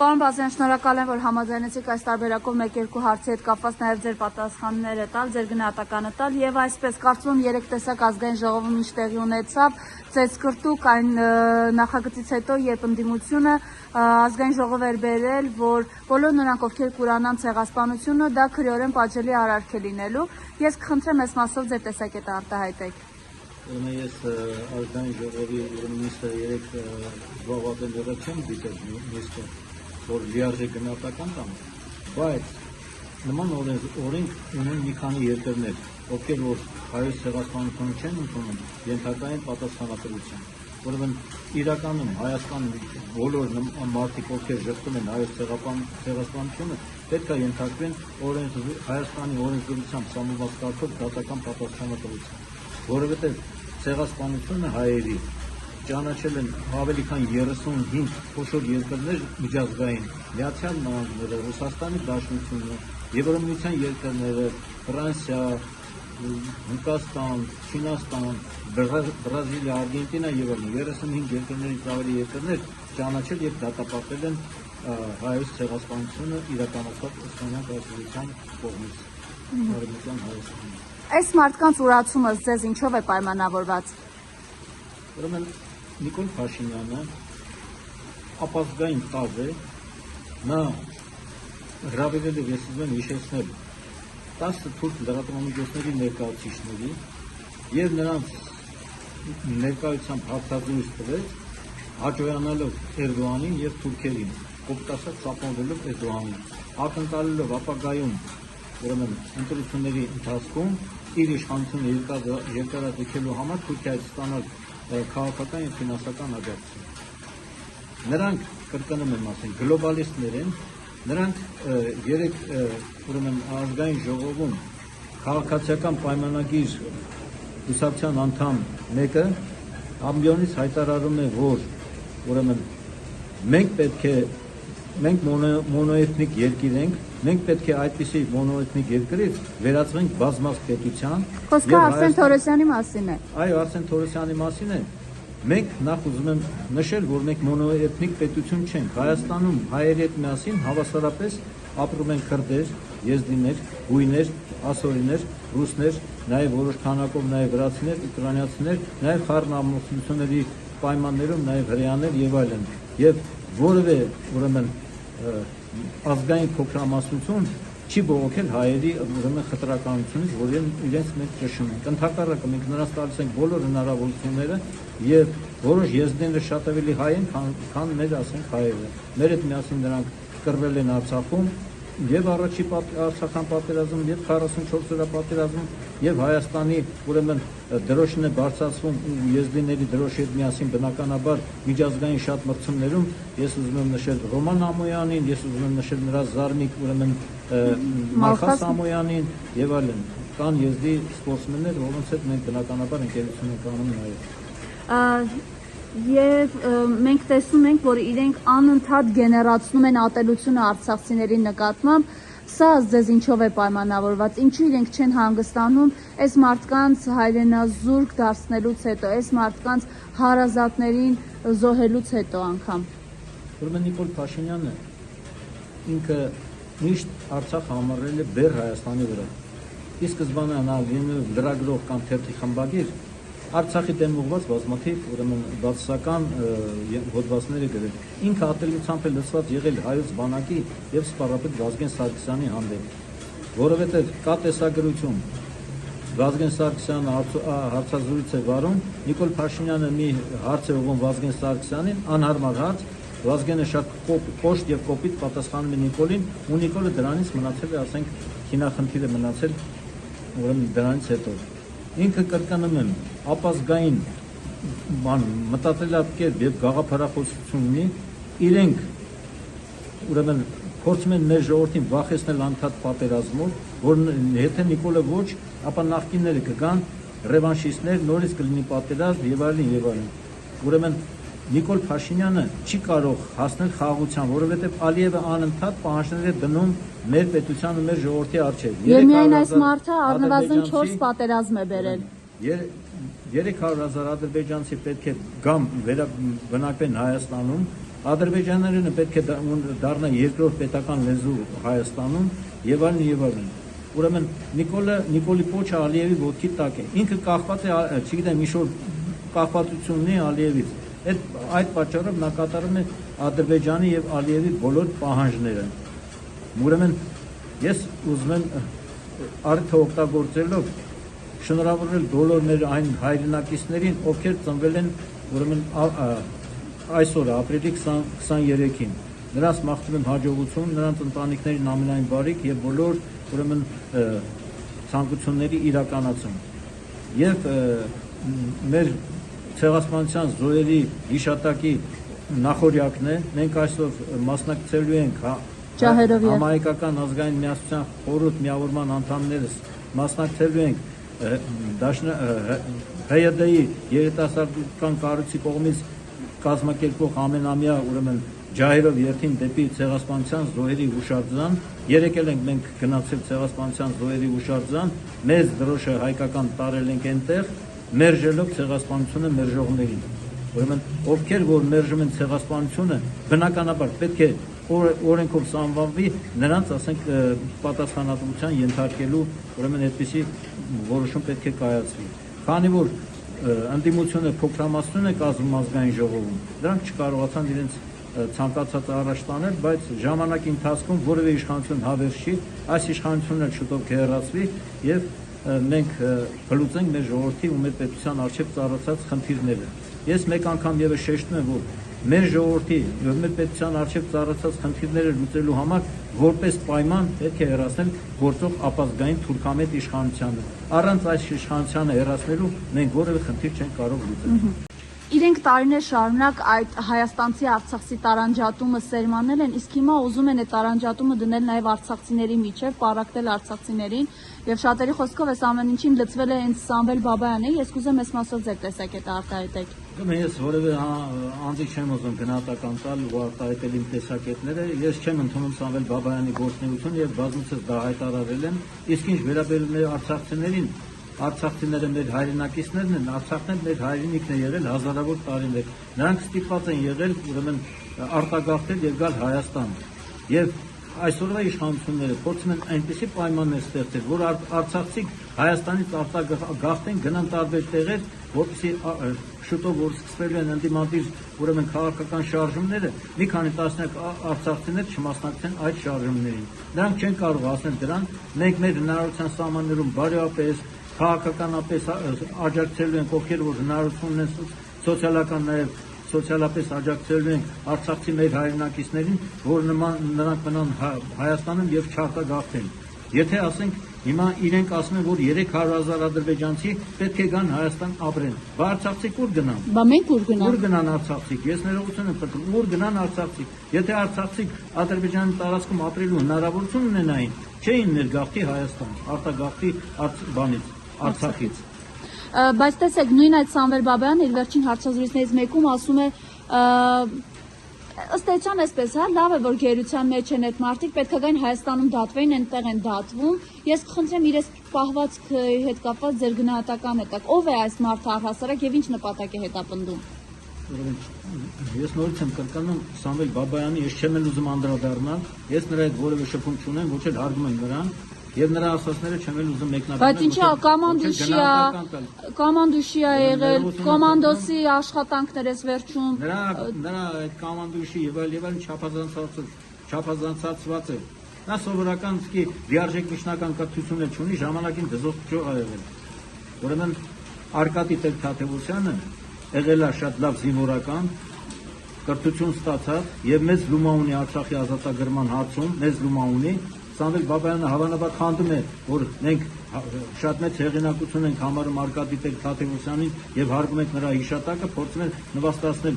Պարոն Բազյան, շնորհակալ եմ, որ համաձայնեցիք այս տարբերակով 1-2 հարցի հետ կապված նաև ձեր պատասխանները տալ, ձեր գնահատականը տալ եւ այսպես կարծում եմ 3 տեսակ ազգային ժողովում ինչ տեղի ունեցավ, ծեծկրտուկ այն նախագծից հետո, երբ ընդդիմությունը ազգային ժողով էր բերել, որ բոլոր նրանք, ովքեր կուրանան ցեղասպանությունը, դա քրեորեն պատժելի արարք է լինելու։ Ես կխնդրեմ այս մասով ձեր տեսակետը արտահայտեք։ Ես ազգային ժողովի նիստը 3 զբաղվածելը չեմ դիտել նիստը, որ լիարժեք գնահատական տամ, բայց նման օրենք ունեն մի քանի երկրներ, ովքեր որ հայոց ցեղասպանությունը չեն ընդունում, ենթակա են պատասխանատվության։ Ուրեմն իրականում Հայաստանում բոլոր մարդիկ, ովքեր ժխտում են հայոց ցեղասպանությունը, պետք է ենթարկվեն Հայաստանի օրենսդրությամբ սահմանված կարգով դատական պատասխանատվության, որովհետև ցեղասպանությունը հայերի ճանաչել են ավելի քան 35 փոքր երկրներ միջազգային, Միացյալ Նահանգները, Ռուսաստանի Դաշնությունը, Եվրամիության երկրները, Ֆրանսիա, Հնդկաստան, Չինաստան, Բրազիլիա, Արգենտինա եւ այլն 35 երկրներից ավելի երկրներ ճանաչել եւ դատապարտել են հայոց ցեղասպանությունը իրականացված Օսմանյան կառավարության կողմից։ Արևմտյան Հայաստանում։ Այս մարդկանց ուրացումը ձեզ ինչով է պայմանավորված։ Ուրեմն Նիկոլ Փաշինյանը ապազգային կավ է, նա հրավիրել է, ես ուզում եմ հիշեցնել 10 թուրք լրատվամիջոցների ներկայացուցիչների եւ նրանց ներկայությամբ հարցազրույց տվեց, հաջողանալով Էրդողանին եւ թուրքերին, կոպտասած սապանվելով Էրդողանին, ակնկալելով ապագայում ուրեմն ընտրությունների ընթացքում իր իշխանությունը երկարաձգելու համար Թուրքիայից ստանալ քաղաքական եւ ֆինանսական աջակցություն։ Նրանք կրկնում եմ ասենք գլոբալիստներ են, նրանք 3 ուրեմն ազգային ժողովում քաղաքացիական պայմանագիր հուսակցության անդամ մեկը ամբիոնից հայտարարում է, որ ուրեմն մենք մոնոէթնիկ երկիր ենք, մենք պետք է այդպիսի մոնոէթնիկ երկրից վերածվենք բազմազգ պետության։ Խոսքը Արսեն Թորոսյանի մասին է։ Այո, Արսեն Թորոսյանի մասին է։ Մենք նախ ուզում եմ նշել, որ մենք մոնոէթնիկ պետություն չենք։ Հայաստանում հայերի հետ միասին հավասարապես ապրում են քրդեր, եզդիներ, հույներ, ասորիներ, ռուսներ, նաև որոշ քանակով նաև վրացիներ, ուկրաինացիներ, նաև խառնամուսուլմանների պայմաններում նաև հրեաներ եւ այլն։ Եվ որևէ ուրեմն ազգային փոքրամասնություն չի բողոքել հայերի ուրեմն խտրականությունից, որ իրենց մենք ճշում ենք։ Ընդհակառակը մենք նրանց տալիս ենք բոլոր հնարավորությունները եւ որոշ եզդիները շատ ավելի հայ են, քան մեր ասենք հայերը։ Մեր հետ միասին նրանք կռվել են Արցախում եւ առաջի Արցախյան պատերազմում եւ 44 օրյա պատերազմում եւ Հայաստանի ուրեմն դրոշն է բարձրացվում եզդիների դրոշի հետ միասին բնականաբար միջազգային շատ մրցումներում ես ուզում եմ նշել Ռոման Ամոյանին, ես ուզում եմ նշել նրա զարմիկ ուրեմն Մալխաս Ամոյանին եւ այլն կան եզդի սպորտսմեններ, որոնց հետ մենք բնականաբար ընկերություն ենք անում նաեւ Եվ մենք տեսնում ենք, որ իրենք անընդհատ գեներացնում են ատելությունը արցախցիների նկատմամբ, սա ձեզ ինչով է պայմանավորված, ինչու իրենք չեն հանգստանում այս մարդկանց հայրենազուրկ դարձնելուց հետո, այս մարդկանց հարազատներին զոհելուց հետո անգամ։ Ուրեմն Նիկոլ Փաշինյանը ինքը միշտ Արցախ համարել է բեր Հայաստանի վրա։ Ի սկզբանե նա լրագրող կամ թերթի խմբագիր Արցախի դեմ ուղղված բազմաթիվ ուրեմն բացասական հոդվածներ է գրել։ Ինքը ատելությամբ է լցված եղել հայոց բանակի եւ սպառապետ Վազգեն Սարգսյանի հանդեպ, որովհետեւ կա տեսագրություն Վազգեն Սարգսյանը հարցազրույց է վարում, Նիկոլ Փաշինյանը մի հարց է ուղղում Վազգեն Սարգսյանին, անհարմար հարց, Վազգենը շատ կոշտ եւ կոպիտ պատասխանում է Նիկոլին, ու Նիկոլը դրանից մնացել է, ասենք, քինախնդիր է մնացել ուրեմն դրանից հետո։ Ինքը կրկնում եմ ապազգային մտածելակերպ եւ գաղափարախոսություն ունի, իրենք ուրեմն փորձում են մեր ժողովրդին վախեցնել անդադ պատերազմով, որ եթե Նիկոլը ոչ, ապա նախկինները կգան ռևանշիստներ, նորից կլինի պատերազմ եւ այլն եւ այլն։ Ուրեմն Նիկոլ Փաշինյանը չի կարող հասնել խաղաղության, որովհետեւ Ալիևը անընդհատ պահանջներ է դնում մեր պետության ու մեր ժողովրդի առջև։ Եվ միայն այս մարդը առնվազն 4 պատերազմ է բերել։ 300,000 ադրբեջանցի պետք է գամ վերաբնակվեն Հայաստանում Ադրբեջաներենը պետք է դառնա երկրորդ պետական լեզու Հայաստանում եւ այլն եւ այլն։ Ուրեմն Նիկոլի Պոչը Ալիևի ոտքի տակ է։ Ինքը կախված է, չգիտեմ, ինչ-որ կախվածություն ունի Ալիևից։ Այդ պատճառով նա կատարում է Ադրբեջանի եւ Ալիևի բոլոր պահանջները։ Ուրեմն ես ուզում եմ արդյունքը օգտագործելով շնորհավորել բոլոր մեր այն հայրենակիցներին, ովքեր ծնվել են ուրեմն այսօր ապրիլի 23-ին։ Նրանց մաղթում եմ հաջողություն, նրանց ընտանիքներին ամենայն բարիք եւ բոլոր ուրեմն ցանկությունների իրականացում։ Եվ մեր ցեղասպանության զոհերի հիշատակի նախօրյակն է, մենք այսօր մասնակցելու ենք համահայկական ազգային միասնության խորհուրդ միավորման անդամներս մասնակցելու ենք ՀՅԴ-ի երիտասարդական կառույցի կողմից կազմակերպվող ամենամյա ուրեմն ջահերով երթին դեպի ցեղասպանության զոհերի հուշարձան։ Երեկել ենք մենք գնացել ցեղասպանության զոհերի հուշարձան, մեծ դրոշը հայկական տարել ենք այնտեղ, մերժելով ցեղասպանությունը մերժողներին։ Ուրեմն ովքեր որ մերժում են ցեղասպանությունը, բնականաբար պետք է օրենքով սահմանվի նրանց, ասենք, պատասխանատվության ենթարկելու ուրեմն այդպիսի որոշում պետք է կայացվի։ Քանի որ ընդդիմությունը փոքրամասնություն է կազմում ազգային ժողովում, դրանք չկարողացան իրենց ցանկացած առաջ տանել, բայց ժամանակի ընթացքում որևէ իշխանություն հավերժ չի, այս իշխանությունը շուտով կհեռացվի եւ մենք կլուծենք մեր ժողովրդի ու մեր պետության առջև ծառացած խնդիրները։ Ես մեկ անգամ եւս շեշտում եմ, որ մեր ժողովրդի եւ մեր պետության առջև ծառացած խնդիրները լուծելու համար որպես պայման պետք է հեռացնել գործող ապազգային թուրքամետ իշխանությանը։ Առանց այս իշխանությանը հեռացնելու մենք որևէ խնդիր չենք կարող լուծել։ Իրենք տարիներ շարունակ այդ հայաստանցի արցախցի տարանջատումը սերմանել են, իսկ հիմա ուզում են այդ տարանջատումը դնել նաև արցախցիների միջև, պարակտել արցախցիներին, եւ շատերի խոսքով այս ամեն ինչին լծվել է հենց Սամվել Բաբայանը։ Ես կուզեմ այս մասով ձեր տեսակետը արտահայտեք։ Ես որևէ անձի չեմ ուզում գնահատական տալ ու արտահայտել իմ տեսակետները։ Ես չեմ ընդունում Սամվել Բաբայանի գործունեությունը եւ բազմիցս դա հայտարարել եմ։ Իսկ ինչ վերաբերում է արցախցիներին, արցախցիները մեր հայրենակիցներն են, Արցախն էլ մեր հայրենիքն է եղել հազարավոր տարիներ։ Նրանք ստիպված են եղել ուրեմն արտագաղթել եւ գալ Հայաստան։ Եվ այսօրվա իշխանությունները փորձում են այնպիսի պայմաններ ստեղծել, որ արցախցիք Հայաստանից արտագաղթեն, գնան տարբեր տեղեր, որովհետեւ շուտով որ սկսվելու են ընդդիմադիր ուրեմն քաղաքական շարժումները, մի քանի տասնյակ արցախցիներ չմասնակցեն այդ շարժումներին։ Նրանք չեն կարող հասնել դրան, մենք մեր հնարավորության սահմաններում բարեապես քաղաքականապես աջակցելու ենք, ովքեր որ հնարավորություն ունեն սոցիալական նաև սոցիալապես աջակցելու ենք արցախցի մեր հայրենակիցներին, որ նրանք մնան Հայաստանում եւ չարտագաղթեն։ Եթե ասենք հիմա իրենք ասում են, որ 300,000 ադրբեջանցի պետք է գան Հայաստան ապրեն, բա արցախցիք ուր գնան։ Բա մենք ուր գնանք։ Ուր գնան արցախցիք։ Ես ներողություն եմ խնդրում, ուր գնան արցախցիք։ Եթե արցախցիք Ադրբեջանի տարածքում ապրելու հնարավորություն ունենային, չէին ներգաղթի Հայաստան, արտագաղթի բանից, Արցախից։ Բայց տեսեք, նույն այդ Սամվել Բաբայանը իր վերջին հարցազրույցներից մեկում ասում է, ըստ էության այսպես, լավ է, որ գերության մեջ են այդ մարդիկ, պետք է գային Հայաստանում դատվեին, այնտեղ են դատվում։ Ես կխնդրեմ իրենց պահվածքի հետ կապված ձեր գնահատականը տաք։ Ով է այս մարդը առհասարակ եւ ինչ նպատակ է հետապնդում։ Ես նորից եմ կրկնում Սամվել Բաբայանի, ես չեմ ուզում անդրադառնալ, ես նրա հետ որևէ շփում չունեմ, ոչ էլ հարգում եմ նրան։ Եվ նրա ասածները չեմ էլ ուզում մեկնաբանել։ Բայց ինչա կոմանդուշի է եղել, կոմանդոսի աշխատանքներ էս վերջում։ Նրա այդ կոմանդուշի եւ այլն չափազանցված է։ Նա սովորական սկի լիարժեք միջնական կրթություն չունի, ժամանակին դժոխք ճյուղ է եղել։ Ուրեմն Արկադի Թադևոսյանը եղել է շատ լավ զինվորական, կրթություն ստացած եւ մեծ լումա ունի Արցախի ազատագրման հարցում, մեծ լումա ունի։ Սամվել Բաբայանը հավանաբար խանդում է, որ մենք շատ մեծ հեղինակություն ենք համարում Արկադի Թադևոսյանին եւ հարգում ենք նրա հիշատակը, փորձում ենք նվաստացնել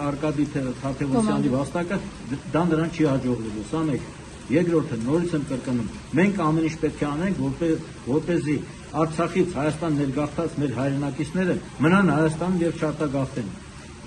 Արկադի Թադևոսյանի վաստակը, դա նրան չի հաջողվելու։ Սա մեկ։ Երկրորդը, նորից եմ կրկնում, մենք ամեն ինչ պետք է անենք, որպեսզի Արցախից Հայաստան ներգաղթած մեր հայրենակիցները մնան Հայաստանում եւ չարտագաղթեն։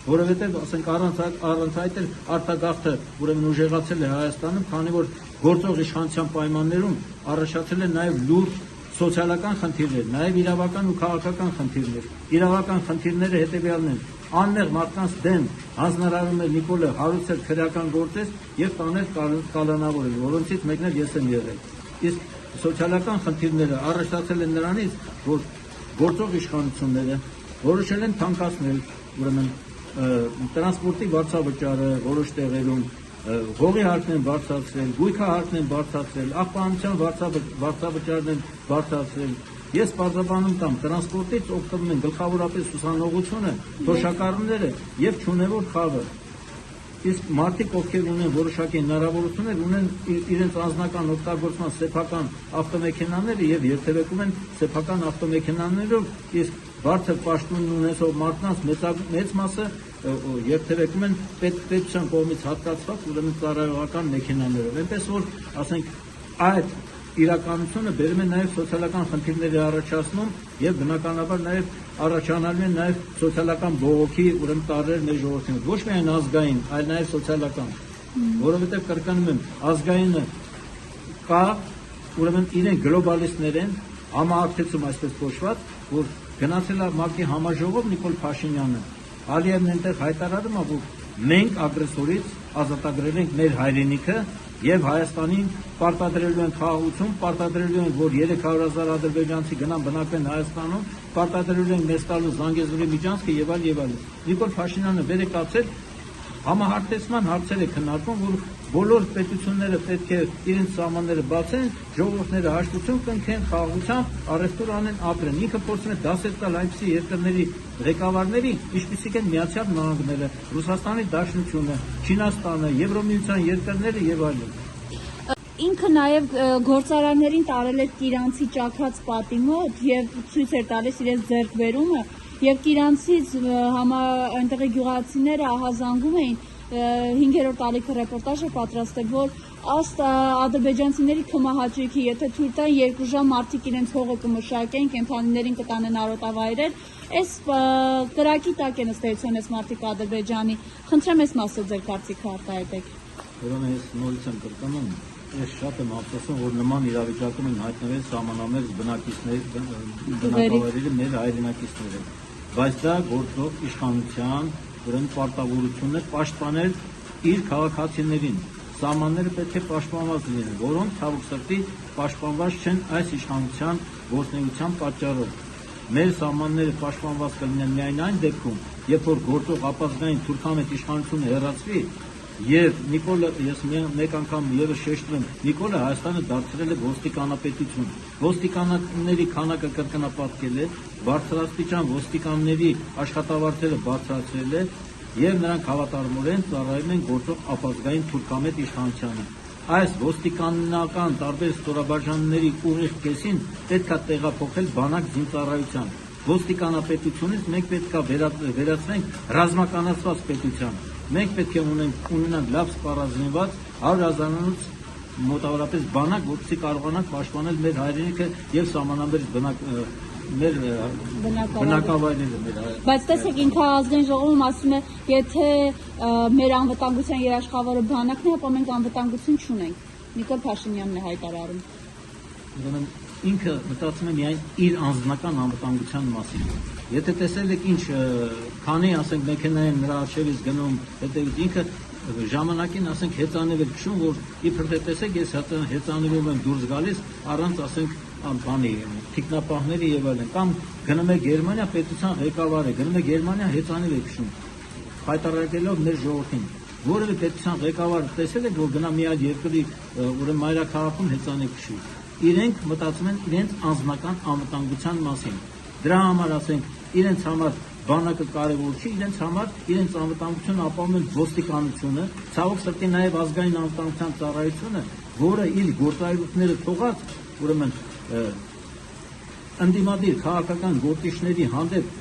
Որովհետեւ ասենք առանց այդ էլ արտագաղթը ուրեմն ուժեղացել է Հայաստանում, քանի որ գործող իշխանության պայմաններում առաջացել են նաեւ լուրջ սոցիալական խնդիրներ, նաեւ իրավական ու քաղաքական խնդիրներ։ Իրավական խնդիրները հետեւյալն են. անմեղ մարդկանց դեմ հանձնարարում էր Նիկոլը հարուցել քրեական գործեր եւ տանել կալանավորել, որոնցից մեկն էլ ես եմ եղել։ Իսկ սոցիալական խնդիրները առաջացել են նրանից, որ գործող իշխանությունները որոշել են թանկացնել, ուրեմն տրանսպորտի վարձավճարը որոշ տեղերում, հողի հարկն են բարձրացրել, գույքը հարկն են բարձրացրել, աղբանության վարձավճարն են բարձրացրել։ Ես պարզաբանում կամ տրանսպորտից օգտվում են գլխավորապես ուսանողությունը, թոշակառուները եւ չունևոր խավը։ Իսկ մարդիկ, ովքեր ունեն որոշակի հնարավորություններ, ունեն իրենց անձնական օգտագործման սեփական ավտոմեքենաները եւ երթևեկում են սեփական ավտոմեքենաներով, իսկ բարձր պաշտոն ունեցող մարդկանց մեծ մասը երթևեկում են պետության կողմից հատկացված ուրեմն ծառայողական մեքենաներով։ Այնպես որ, ասենք, այդ իրականությունը բերում է նաև սոցիալական խնդիրների առաջացնում եւ բնականաբար նաև առաջանալու են նաև սոցիալական բողոքի ուրեմն տարրեր մեր ժողովրդին, ոչ միայն ազգային, այլ նաև սոցիալական, որովհետեւ կրկնում եմ, ազգայինը կա, ուրեմն իրեն գլոբալիստներ են, համահարթեցում այսպես կոչված, որ գնացել է ՄԱԿ-ի համաժողով Նիկոլ Փաշինյանը, Ալիևն այնտեղ հայտարարում է, որ մենք ագրեսորից ազատագրել ենք մեր հայրենիքը եւ Հայաստանին պարտադրելու են խաղաղություն, պարտադրելու են, որ 300,000 ադրբեջանցի գնան բնակվեն Հայաստանում, պարտադրելու են մեզ տալու Զանգեզուրի միջանցքը եւ այլ եւ այլ։ Նիկոլ Փաշինյանը վեր է կացել համահարթեցման հարցեր է քննարկում, որ բոլոր պետությունները պետք է իրենց սահմանները բացեն, ժողովուրդները հաշտություն կնքեն, խաղաղությամբ առևտուր անեն, ապրեն։ Ինքը փորձում է դասեր տալ այնպիսի երկրների ղեկավարների, ինչպիսիք են Միացյալ Նահանգները, Ռուսաստանի Դաշնությունը, Չինաստանը, Եվրոմիության երկրները եւ այլն։ Ինքը նաև գործարաններին տարել էր Կիրանցի ճաքած պատի մոտ եւ ցույց էր տալիս իրենց ձեռքբերումը եւ Կիրանցից այնտեղի գյուղացիները ահազանգում էին 5-րդ ալիքը ռեպորտաժը պատրաստել, որ աստ ադրբեջանցիների կմահաճույքի, եթե թույլ տան 2 ժամ մարդիկ իրենց հողը կմշակեն, կենդանիներին կտանեն արոտավայրեր, այս կրակի տակ են ըստ էության այս մարդիկ Ադրբեջանի։ Խնդրեմ այս մասը ձեր կարծիքը արտահայտեք։ Ուրեմն ես նորից եմ կրկնում, ես շատ եմ ափսոսում, որ նման իրավիճակում են հայտնվել սահմանամերձ բնակավայրերի մեր հայրենակիցները, բայց դա գործող իշխանության ուրեմն պարտավորությունն է պաշտպանել իր քաղաքացիներին։ Սահմանները պետք է պաշտպանված լինեն, որոնք ցավոք սրտի պաշտպանված չեն այս իշխանության գործունեության պատճառով։ Մեր սահմանները պաշտպանված կլինեն միայն այն դեպքում, երբ որ գործող ապազգային թուրքամետ իշխանությունը հեռացվի, եւ Նիկոլը, ես մեկ անգամ եւս շեշտում, Նիկոլը Հայաստանը դարձրել է ոստիկանապետություն։ Ոստիկանների քանակը կրկնապատկել է, բարձրաստիճան ոստիկանների աշխատավարձերը բարձրացրել է եւ նրանք հավատարմորեն ծառայում են գործող ապազգային թուրքամետ իշխանությանը։ Այս ոստիկանական տարբեր ստորաբաժանումների ուղիղ կեսին պետք է տեղափոխել բանակ զինծառայության։ Ոստիկանապետությունից մենք պետք է վերածենք ռազմականացված պետության։ Մենք պետք է ունենանք լավ սպառազինված 100,000-ից մոտավորապես բանակ, որպեսզի կարողանանք պաշտպանել մեր հայրենիքը եւ սահմանամերձ մեր բնակավայրերը։ Բայց տեսեք, ինքը ազգային ժողովում ասում է, եթե մեր անվտանգության երաշխավորը բանակն է, ապա մենք անվտանգություն չունենք։ Նիկոլ Փաշինյանն է հայտարարում։ Ուրեմն ինքը մտածում է միայն իր անձնական անվտանգության մասին։ Եթե տեսել եք ինչ քանի, ասենք, մեքենային նրա արշավից գնում, հետևից ինքը ժամանակին, ասենք, հեծանիվ էր քշում, որ իբր թե տեսեք, ես հեծանիվով եմ դուրս գալիս առանց, ասենք, բանի, թիկնապահների եւ այլն, կամ գնում է Գերմանիա, պետության ղեկավարը գնում է Գերմանիա, հեծանիվ է քշում, հայտարարելով մեր ժողովրդին, որովհետեւ պետության ղեկավարը տեսել է, որ գնա մի այլ երկրի ուրեմն մայրաքաղաքում հեծանիվ քշի։ Իրենք մտածում են իրենց անձնական անվտանգության մասին։ Դրա համար, ասենք, իրենց համար բանակը կարևոր չի, իրենց համար իրենց անվտանգությունը ապահովում են ոստիկանությունը, ցավոք սրտի նաև ազգային անվտանգության ծառայությունը, որը իր գործառույթները թողած, ուրեմն ընդդիմադիր քաղաքական գործիչների հանդեպ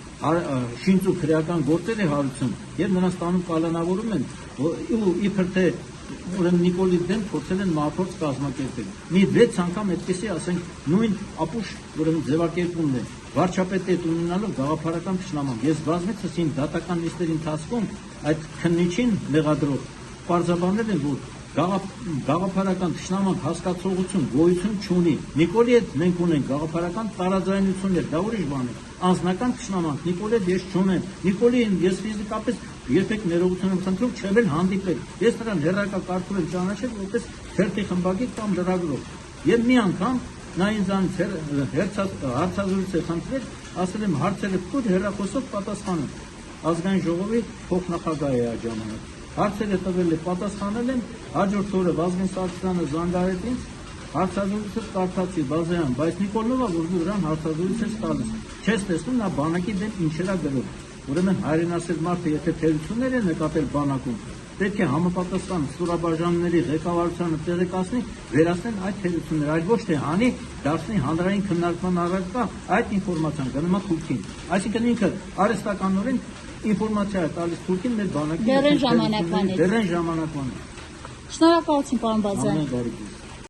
շինծու քրեական գործեր է հարուցում եւ նրանց տանում կալանավորում են, ու իբր թե ուրեմն Նիկոլի դեմ փորձել են մահափորձ կազմակերպել։ Մի 6 անգամ այդպեսի, ասենք, նույն ապուշ ուրեմն ձևակերպումն է։ Վարչապետ ունենալով գաղափարական ճշնաման։ Ես բազմիցս իմ դատական նիստերի ընթացքում այդ քննիչին մեղադրող պարզաբանել եմ, որ գաղափարական ճշնաման հասկացողություն գոյություն չունի։ Նիկոլի հետ մենք ունենք գաղափարական տարաձայնություններ, դա ուրիշ բան է։ անձնական ճշնամանք, Նիկոլի ես չունեմ, Նիկոլին ես ֆիզիկապես երբեք ներողություն եմ խնդրում չեղել հանդիպել, ես նրան հեռակա կարգով եմ ճանաչել որպես թերթի խմբագիր կամ լրագրող, եւ մի անգամ նա ինձանից հարցազրույց է խնդրել, ասել եմ հարցերը փոքր հեռախոսով պատասխանել, ազգային ժողովի փոխնախագահ է այդ ժամանակ, հարցերը տվել է, պատասխանել եմ, հաջորդ օրը Վազգեն Սարգսյանը զանգարեց ինձ, հարցազրույցը կարդացի բազայան, բայց Նիկոլնովա որ դրան հարցազրույց է տալիս, չես տեսնում նա բանակի դեմ ինչերա գրում, ուրեմն հայրենասեր մարդը եթե թերություններ է նկատել բանակում, պետք է համապատասխան ստորաբաժանների ղեկավարությանը տեղեկացնի, վերացնեն այդ թերությունները, այլ ոչ թե հանի դարձնի հանրային քննարկման առարկա այդ ինֆորմացիան գնում է Թուրքին, այսինքն ինքը արհեստականորեն ինֆորմացիա է տալիս Թուրքին մեր բանակի դեռ ժամանակվանից։ դեռ ժամանակվանից։ Շնորհակալություն, պարոն Բազյան։ Ամեն բարի։